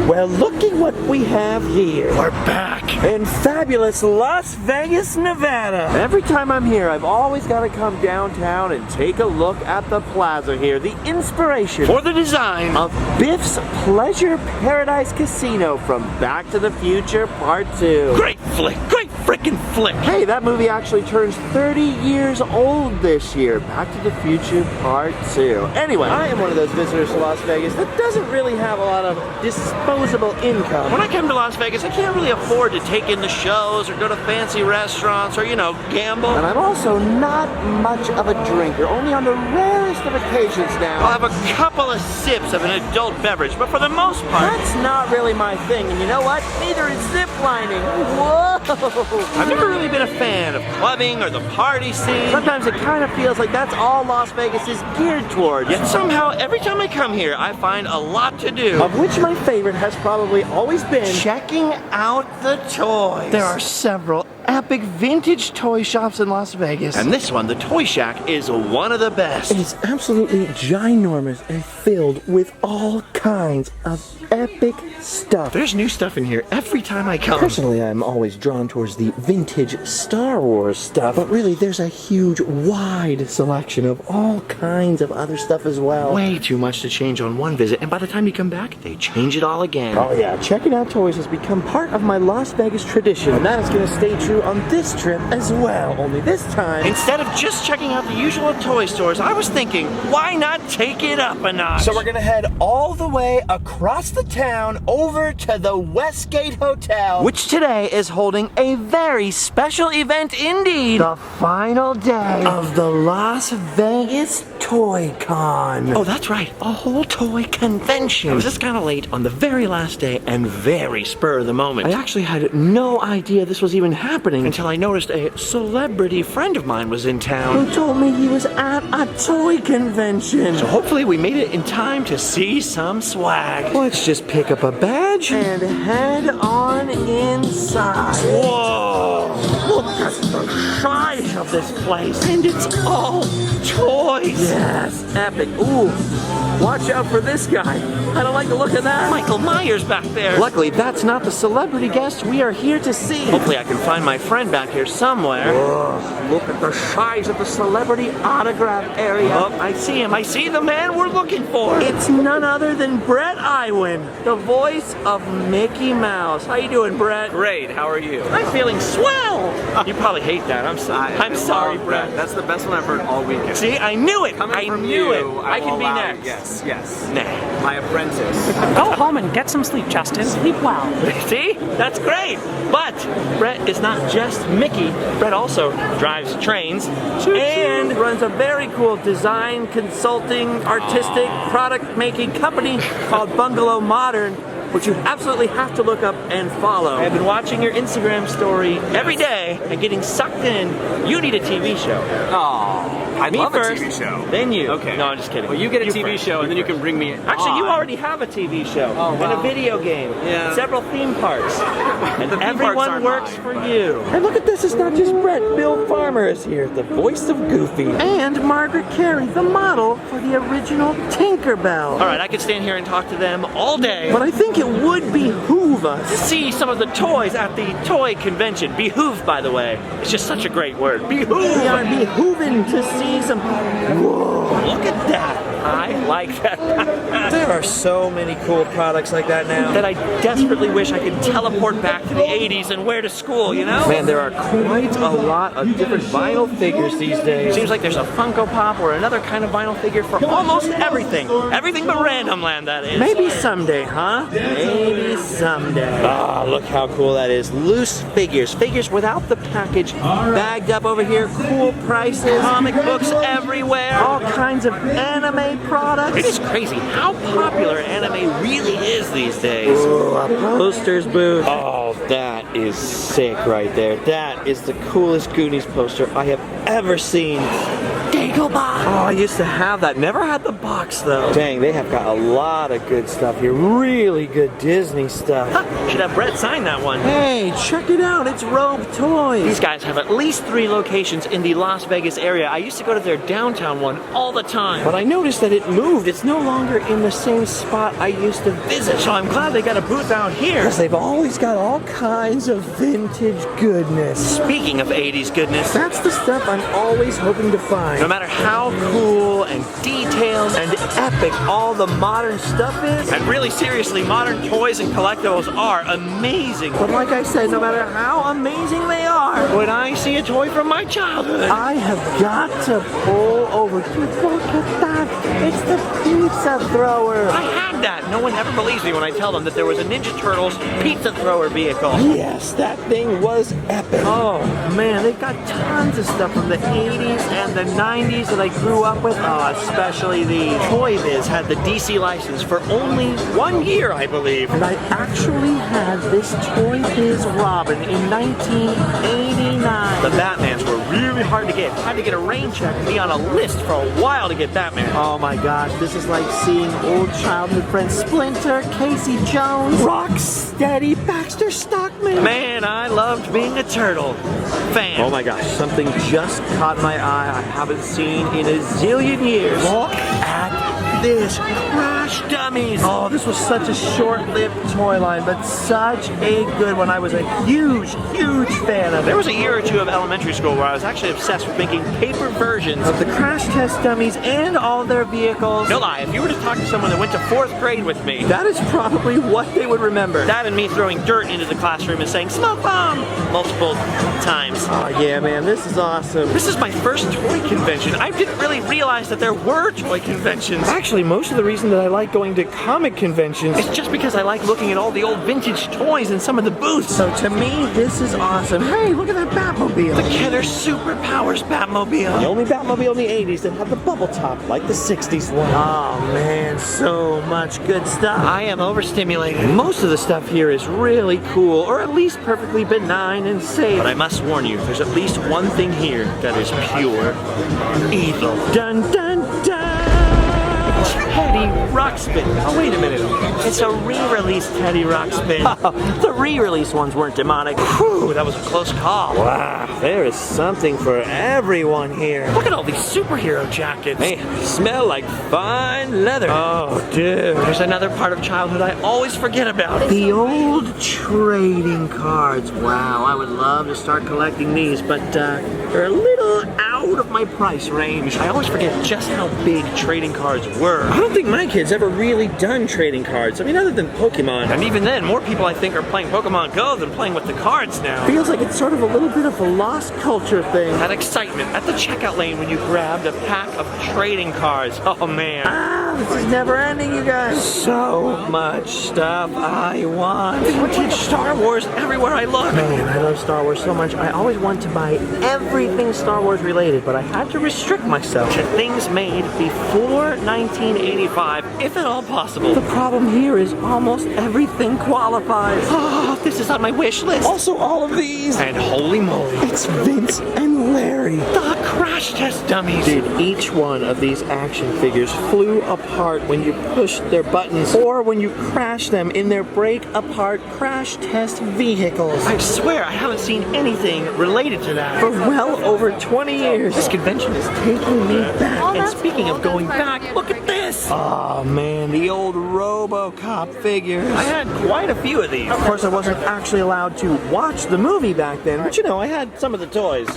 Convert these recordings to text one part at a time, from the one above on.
Well, looky what we have here. We're back in fabulous Las Vegas, Nevada. Every time I'm here, I've always got to come downtown and take a look at the plaza here. The inspiration for the design of Biff's Pleasure Paradise Casino from Back to the Future Part 2. Great flick, great frickin' flick. Hey, that movie actually turns 30 years old this year. Back to the Future Part 2. Anyway, I am one of those visitors to Las Vegas that doesn't really have a lot of disposable income. When I come to Las Vegas, I can't really afford to take in the shows or go to fancy restaurants or, you know, gamble. And I'm also not much of a drinker, only on the rarest of occasions now. I'll have a couple of sips of an adult beverage, but for the most part, that's not really my thing. And you know what? Neither is zip lining. Whoa! I've never really been a fan of clubbing or the party scene. Sometimes it kind of feels like that's all Las Vegas is geared towards. Yet somehow, every time I come here, I find a lot to do. Of which my favorite has probably always been checking out the toys. There are several epic vintage toy shops in Las Vegas. And this one, the Toy Shack, is one of the best. It is absolutely ginormous and filled with all kinds of epic stuff. There's new stuff in here every time I come. Personally, I'm always drawn towards the vintage Star Wars stuff, but really there's a huge, wide selection of all kinds of other stuff as well. Way too much to change on one visit, and by the time you come back, they change it all again. Oh yeah, checking out toys has become part of my Las Vegas tradition, and that is going to stay true on this trip as well, only this time, instead of just checking out the usual toy stores, I was thinking, why not take it up a notch? So we're gonna head all the way across the town over to the Westgate Hotel, which today is holding a very special event indeed. The final day of the Las Vegas ToyCon. Oh, that's right, a whole toy convention. I was just kind of late on the very last day and very spur of the moment. I actually had no idea this was even happening until I noticed a celebrity friend of mine was in town. Who told me he was at a toy convention. So hopefully we made it in time to see some swag. Let's just pick up a badge and head on inside. Whoa! Look at the size of this place. And it's all toys. Yes, epic. Ooh, watch out for this guy. I don't like the look of that. Michael Myers back there. Luckily, that's not the celebrity guest we are here to see. Hopefully I can find my friend back here somewhere. Whoa, look at the size of the celebrity autograph area. Oh, I see him. I see the man we're looking for. It's none other than Bret, the voice of Mickey Mouse. How you doing, Bret? Great. How are you? I'm feeling swell. You probably hate that. I'm sorry, Bret. That's the best one I've heard all weekend. See, I knew it. Coming I from knew you, it. I can be allow, next. Yes. Nah. My apprentice. Go home and get some sleep, Justin. Sleep well. See? That's great. But Bret is not just Mickey. Bret also drives trains and runs a very cool design, consulting, artistic, product-making company called BUNGALOW MODERN, which you absolutely have to look up and follow. I've been watching your Instagram story every day and getting sucked in. You need a TV show. Oh, I'd Me love first, a TV show. Then you. Okay. No, I'm just kidding. Well, you get a TV first. show, and then you can bring me Actually, you on. already have a TV show and wow. a video game, Yeah. and several theme parks, and The theme parks everyone aren't works mine. for you. And look at this, it's not just Bret. Bill Farmer is here, the voice of Goofy. And Margaret Carey, the model for the original Tinkerbell. All right, I could stand here and talk to them all day. But I think it would behoove us to see some of the toys at the toy convention. Behoove, by the way. It's just such a great word. Behoove! We are behooving to see some... Whoa! Look at that! I like that. There are so many cool products like that now that I desperately wish I could teleport back to the 80s and wear to school, you know? Man, there are quite a lot of different vinyl figures these days. Seems like there's a Funko Pop or another kind of vinyl figure for almost everything. Everything but Random Land, that is. Maybe someday, huh? Maybe someday. Ah, look how cool that is. Loose figures. Figures without the package. Bagged up over here. Cool prices. Comic books everywhere. All kinds of anime products. It is crazy how popular anime really is these days. Ooh, a posters booth. Oh, that is sick right there. That is the coolest Goonies poster I have ever seen. Dagobah. Oh, I used to have that. Never had the box though. Dang, they have got a lot of good stuff here. Really good Disney stuff. Should have Bret sign that one. Hey, check it out. It's Rogue Toys. These guys have at least 3 locations in the Las Vegas area. I used to go to their downtown one all the time. But I noticed that it moved. It's no longer in the same spot I used to visit. So I'm glad they got a booth out here. Because they've always got all kinds of vintage goodness. Speaking of 80s goodness, That's the stuff I'm always hoping to find. no matter how cool and detailed And epic all the modern stuff is. and really seriously, modern toys and collectibles are amazing. But like I said, no matter how amazing they are, When I see a toy from my childhood, I have got to pull over. Look at that. It's the pizza thrower. I had that. No one ever believes me when I tell them that there was a Ninja Turtles pizza thrower vehicle. Yes, that thing was epic. Oh man, they've got tons of stuff from the 80s and the 90s that I grew up with. Oh, especially the Toy Biz had the DC license for only 1 year, I believe. And I actually had this Toy Biz Robin in 1989. The Batmans were really hard to get. Had to get a rain check and be on a list for a while to get Batman. Oh my gosh, this is like seeing old childhood friends Splinter, Casey Jones, Rocksteady, Baxter Stockman. Man, I loved being a turtle fan. Oh my gosh, something just caught my eye I haven't seen in a zillion years. Look at this. Crash Dummies. Oh, this was such a short-lived toy line, but such a good one. I was a huge, huge fan of it. There was a year or two of elementary school where I was actually obsessed with making paper versions. Of the crash test dummies and all their vehicles. No lie, if you were to talk to someone that went to 4th grade with me, That is probably what they would remember. that and me throwing dirt into the classroom and saying smoke bomb multiple times. Oh yeah, man, this is awesome. This is my first toy convention. I didn't really realize that there were toy conventions. Actually, most of the reason that I like going to comic conventions It's just because I like looking at all the old vintage toys in some of the booths. So to me, this is awesome. Hey, look at that Batmobile. The Kenner Superpowers Batmobile. The only Batmobile in the 80s that had the bubble top like the 60s one. Oh man, so much good stuff. I am overstimulated. Most of the stuff here is really cool, or at least perfectly benign and safe. But I must warn you, there's at least one thing here that is pure evil. Dun dun dun! Teddy Ruxpin. Oh, wait a minute. It's a re-release Teddy Ruxpin. The re-release ones weren't demonic. Whew, that was a close call. Wow, there is something for everyone here. Look at all these superhero jackets. Hey, smell like fine leather. Oh, dude. There's another part of childhood I always forget about. The old trading cards. Wow, I would love to start collecting these, but they're a little out of my price range. I always forget just how big trading cards were. I don't think my kids ever really done trading cards. I mean, other than Pokemon. And even then, more people I think are playing Pokemon Go than playing with the cards now. Feels like it's sort of a little bit of a lost culture thing. That excitement at the checkout lane when you grabbed a pack of trading cards. Oh man. Ah, this is never ending, you guys. So much stuff I want. Vintage Star Wars everywhere I look. Man, I love Star Wars so much. I always want to buy everything Star Wars related, but I had to restrict myself. To things made before 1985, if at all possible. The problem here is almost everything qualifies. Oh, this is on my wish list. Also, all of these. And holy moly, It's Vince and Larry. the crash test dummies. Dude, each one of these action figures flew apart when you pushed their buttons or when you crashed them in their break-apart crash test vehicles. I swear I haven't seen anything related to that. For well over 20 years. This convention is Taking me back. And speaking of going back, look at this. Oh man, the old RoboCop figures. I had quite a few of these. Of course, I wasn't actually allowed to watch the movie back then, but you know, I had some of the toys.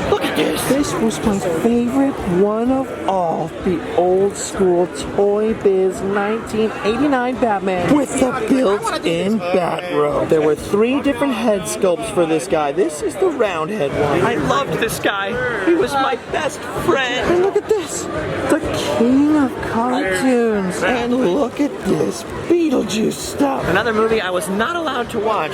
Look at this. This was my favorite one of all, the old school Toy Biz 1989 Batman with the built-in bat robe. There were 3 different head sculpts for this guy. This is the round head one. I loved this guy. He was my best friend. And look at this, the king of cartoons. And look at this, Beetlejuice. Would you stop? Another movie I was not allowed to watch,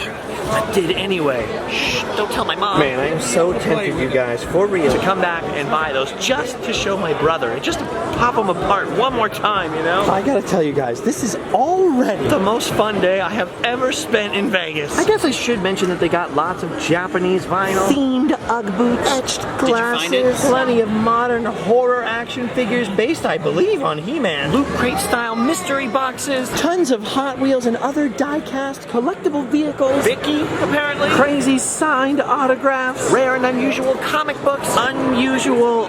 but did anyway. Shh, don't tell my mom. Man, I am so tempted, you guys, for real. To come back and buy those just to show my brother and just to pop them apart one more time, you know? I gotta tell you guys, this is already The most fun day I have ever spent in Vegas. I guess I should mention that they got lots of Japanese vinyl, themed Ugg boots, etched glasses, find it? plenty of modern horror action figures based, I believe, on He-Man, Loot Crate style mystery boxes. tons of Hot Wheels and other die-cast collectible vehicles, Vicky, apparently. crazy signed autographs, Rare and unusual comic books. unusual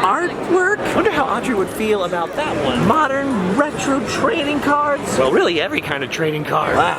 artwork, Wonder how Audrey would feel about that one. modern retro trading cards, Well, really every kind of trading card. wow,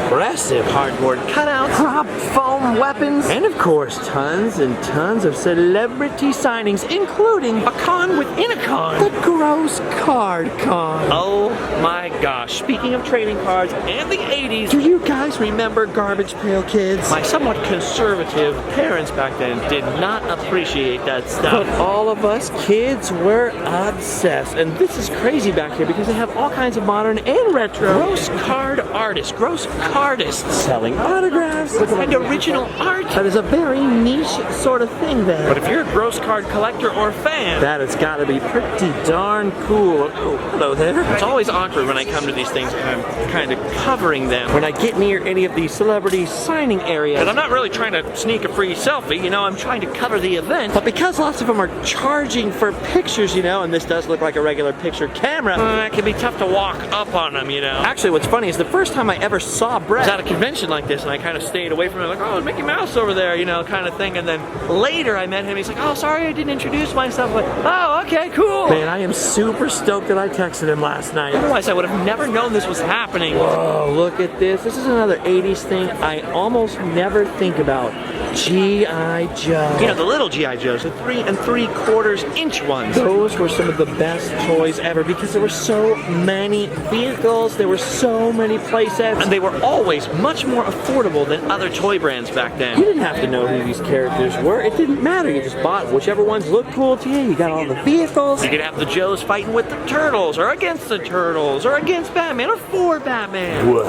impressive Cardboard cutouts. prop foam weapons, and of course tons and tons of celebrity signings, including A con within a con. the Gross Card Con. Oh my gosh. Speaking of trading cards and the 80s, Do you guys remember Garbage Pail Kids? my somewhat conservative parents back then did not appreciate that stuff. But all of us kids were obsessed, and this is crazy back here because they have all kinds of modern and retro Gross card artists, gross cardists, selling autographs and original art. That is a very niche sort of thing there. But if you're a gross card collector or fan, That has got to be pretty darn cool. Oh, hello there. it's always awkward when I come to these things and I'm kind of covering them. When I get near any of these celebrity signing areas, And I'm not really trying to sneak a free selfie, you know, I'm trying to cover the event. but because lots of them are charging for pictures, you know, and this does look like a regular picture camera. It can be tough to walk up on them, you know. Actually, what's funny is the first time I ever saw I was Bret, at a convention like this and I kind of stayed away from it, like, oh, there's Mickey Mouse over there, you know, kind of thing. And then later I met him, he's like, oh, sorry, I didn't introduce myself. I'm like, oh, okay, cool. man, I am super stoked that I texted him last night. Otherwise, I would have never known this was happening. Oh, look at this. This is another 80s thing I almost never think about. G.I. Joe. You know, the little G.I. Joes, the 3 3/4 inch ones. Those were some of the best toys ever because there were so many vehicles, there were so many playsets, And they were always much more affordable than other toy brands back you then. didn't have to know who these characters were. It didn't matter. You just bought whichever ones looked cool to you. You got all the vehicles. You could have the Joes fighting with the Turtles, or against the Turtles, or against Batman, or for Batman. Whoa.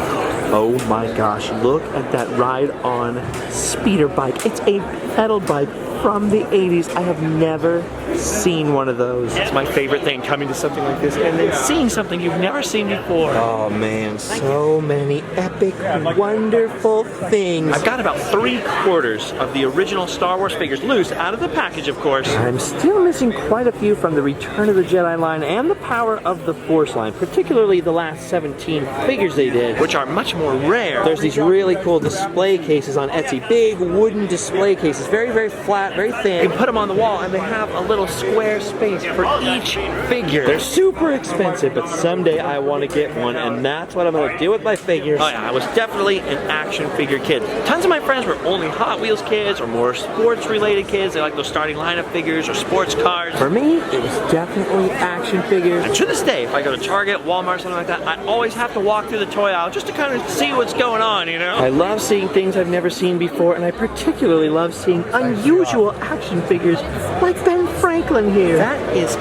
Oh my gosh, look at that ride-on speeder bike. It's a pedal bike from the 80s. I have never seen one of those. It's my favorite thing, coming to something like this and then seeing something you've never seen before. Oh man, so many epic, wonderful things. I've got about 3/4 of the original Star Wars figures loose out of the package, of course. I'm still missing quite a few from the Return of the Jedi line and the Power of the Force line, particularly the last 17 figures they did. Which are much more rare. There's these really cool display cases on Etsy, big wooden display cases, very, very flat, very You thin. can put them on the wall and they have a little square space for each figure. They're super expensive, but someday I want to get one, and that's what I'm going to do with my figures. Oh yeah, I was definitely an action figure kid. Tons of my friends were only Hot Wheels kids or more sports related kids. They like those starting lineup figures or sports cars. For me, it was definitely action figures. And to this day, if I go to Target, Walmart, something like that, I always have to walk through the toy aisle just to kind of see what's going on, you know? I love seeing things I've never seen before, and I particularly love seeing unusual action figures like Ben Franklin here. That is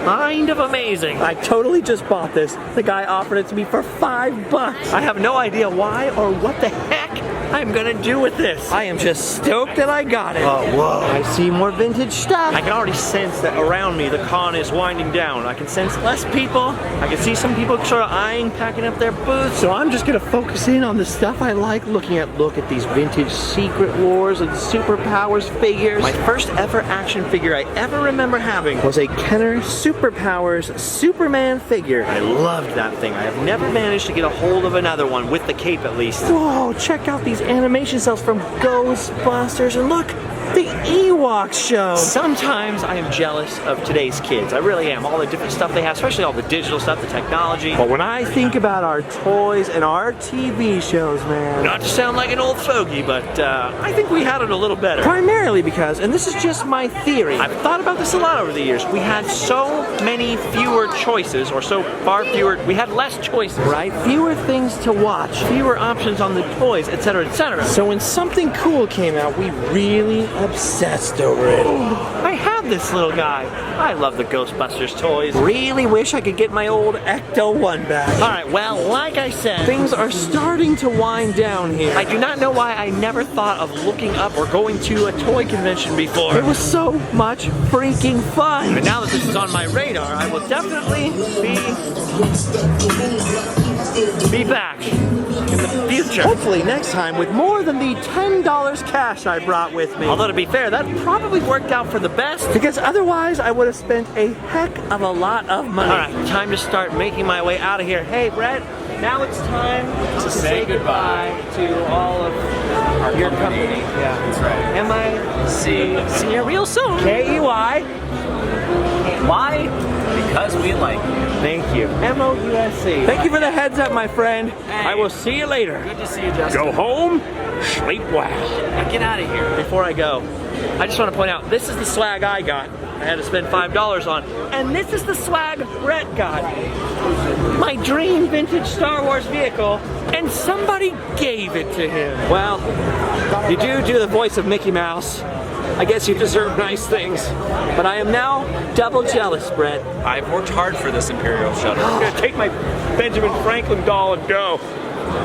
kind of amazing. I totally just bought this. The guy offered it to me for $5. I have no idea why or what the heck I'm gonna do with this. I am just stoked that I got it. Oh, whoa. I see more vintage stuff. I can already sense that around me the con is winding down. I can sense less people. I can see some people sort of eyeing, packing up their booths. So I'm just gonna focus in on the stuff I like looking at. Look at these vintage Secret Wars and Superpowers figures. My first ever action figure I ever remember having was a Kenner Superpowers Superman figure. I loved that thing. I have never managed to get a hold of another one with the cape at least. Whoa, check out these animation cells from Ghostbusters, and look, the Ewok show. Sometimes I am jealous of today's kids. I really am. All the different stuff they have, especially all the digital stuff, the technology. But when I think about our toys and our TV shows, man, Not to sound like an old fogey, but I think we had it a little better. primarily because, and this is just my theory, I've thought about this a lot over the years. We had so many fewer choices, or so far fewer, we had less choices. right? Fewer things to watch. Fewer options on the toys, etc., etc. So when something cool came out, we really obsessed over it. I have this little guy. I love the Ghostbusters toys. Really wish I could get my old Ecto-1 back. Alright, well, like I said, things are starting to wind down here. I do not know why I never thought of looking up or going to a toy convention before. It was so much freaking fun. But now that this is on my radar, I will definitely be back in the future. Hopefully next time with more than the $10 cash I brought with me. Although to be fair, that probably worked out for the best because otherwise I would have spent a heck of a lot of money. Alright, time to start making my way out of here. Hey Bret, now it's time to say goodbye to all of your company. Yeah, That's right. See you real soon. K-E-Y. Why? Because we like you. Thank you. M-O-U-S-C. Thank you for the heads up, my friend. Hey. I will see you later. Good to see you, Justin. Go home, sleep well. Now get out of here. Before I go, I just want to point out, this is the swag I got. I had to spend $5 on. And this is the swag Bret got. My dream vintage Star Wars vehicle, and somebody gave it to him. Well, you do the voice of Mickey Mouse. I guess you deserve nice things. But I am now double jealous, Bret. I've worked hard for this Imperial shuttle. I'm gonna take my Benjamin Franklin doll and go.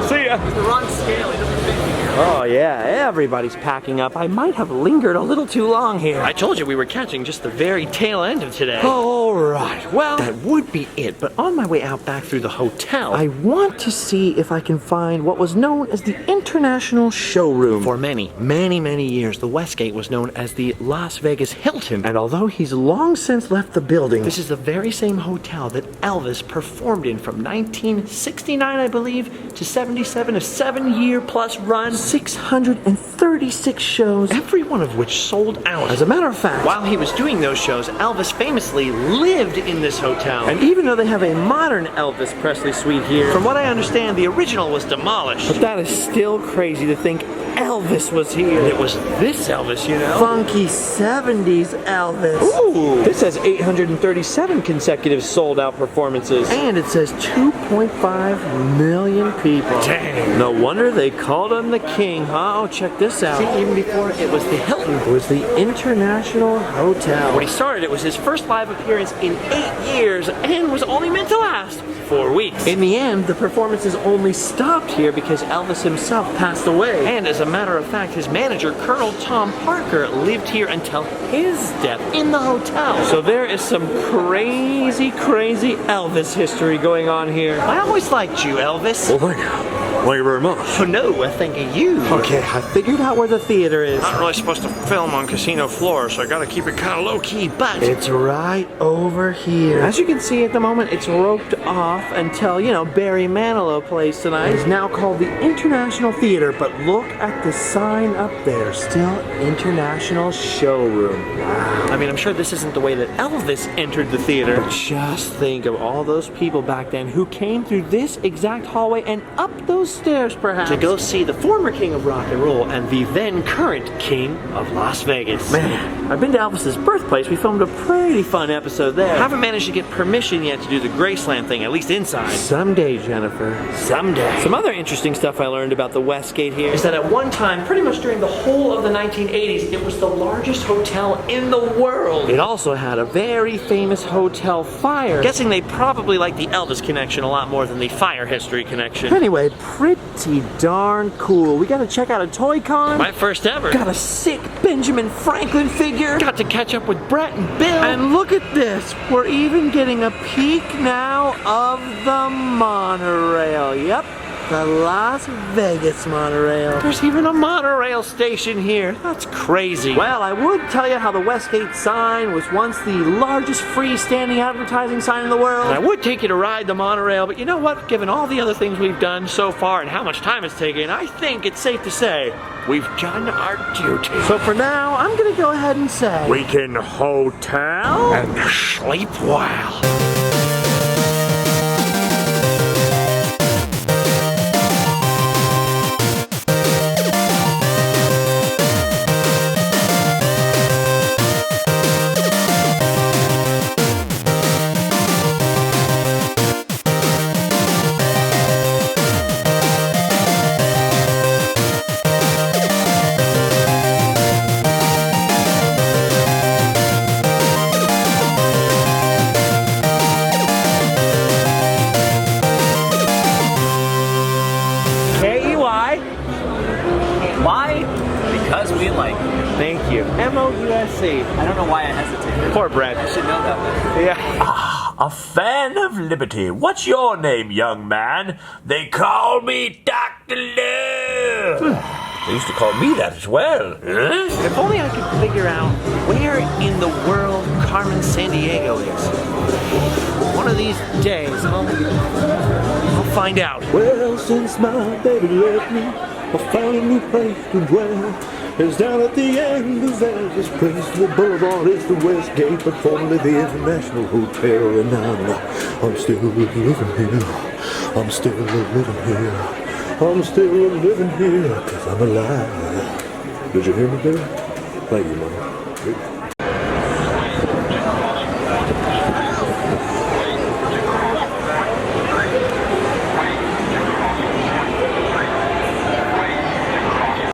See ya. The wrong scale. It doesn't fit here. Oh yeah, everybody's packing up. I might have lingered a little too long here. I told you we were catching just the very tail end of today. All right, well, that would be it. But on my way out back through the hotel, I want to see if I can find what was known as the International Showroom. For many, many years, the Westgate was known as the Las Vegas Hilton. And although he's long since left the building, this is the very same hotel that Elvis performed in from 1969, I believe, to 77, a 7-year-plus run. 636 shows, every one of which sold out. As a matter of fact, while he was doing those shows, Elvis famously lived in this hotel. And even though they have a modern Elvis Presley suite here, from what I understand, the original was demolished. But that is still crazy to think Elvis was here. It was this Elvis, you know? Funky 70s Elvis. Ooh! This has 837 consecutive sold-out performances. And it says 2.5 million people. Dang. No wonder they called him the king, huh? Oh, check this out. See, even before it was the Hilton, it was the International Hotel. When he started, it was his first live appearance in 8 years and was only meant to last 4 weeks. In the end, the performances only stopped here because Elvis himself passed away. And as a matter of fact, his manager, Colonel Tom Parker, lived here until his death in the hotel. So there is some crazy Elvis history going on here. I always liked you, Elvis. Well, thank you very much. Oh no, I think of you. Okay, I figured out where the theater is. Not really supposed to film on casino floor, so I gotta keep it kind of low key, but It's right over here. As you can see at the moment, it's roped off until, you know, Barry Manilow plays tonight. It's now called the International Theater, but look at the sign up there. Still International Showroom. Wow. I mean, I'm sure this isn't the way that Elvis entered the theater. But just think of all those people back then who came through this exact hallway and up those stairs, perhaps, to go see the former king of rock and roll and the then current king of Las Vegas. Man, I've been to Elvis's birthplace. We filmed a pretty fun episode there. Haven't managed to get permission yet to do the Graceland thing, at least inside. Someday, Jennifer. Someday. Some other interesting stuff I learned about the Westgate here is that at one time, pretty much during the whole of the 1980s, it was the largest hotel in the world. It also had a very famous hotel fire. Guessing they probably like the Elvis connection a lot more than the fire history connection. Anyway, pretty darn cool. We gotta check out a ToyCon. My first ever. Got a sick Benjamin Franklin figure. Got to catch up with Bret and Bill. And look at this. We're even getting a peek now of the monorail. Yep. The Las Vegas monorail. There's even a monorail station here. That's crazy. Well, I would tell you how the Westgate sign was once the largest freestanding advertising sign in the world. And I would take you to ride the monorail, but you know what? Given all the other things we've done so far and how much time it's taken, I think it's safe to say we've done our duty. So for now, I'm gonna go ahead and say we can hotel and sleep well. Mousy like. Thank you. M-O-U-S-C. I don't know why I hesitated. Poor Bret. I should know that. Yeah. A fan of liberty. What's your name, young man? They call me Dr. Love. They used to call me that as well. Huh? If only I could figure out where in the world Carmen Sandiego is. One of these days, I'll find out. Well, since my baby left me, I found a new place to dwell. It's down at the end of Elvis Presley Boulevard. It's the Westgate, but formerly the International Hotel. And I'm still living here. I'm still living here. I'm still living here, 'cause I'm alive. Did you hear me, baby? Thank you, Mama.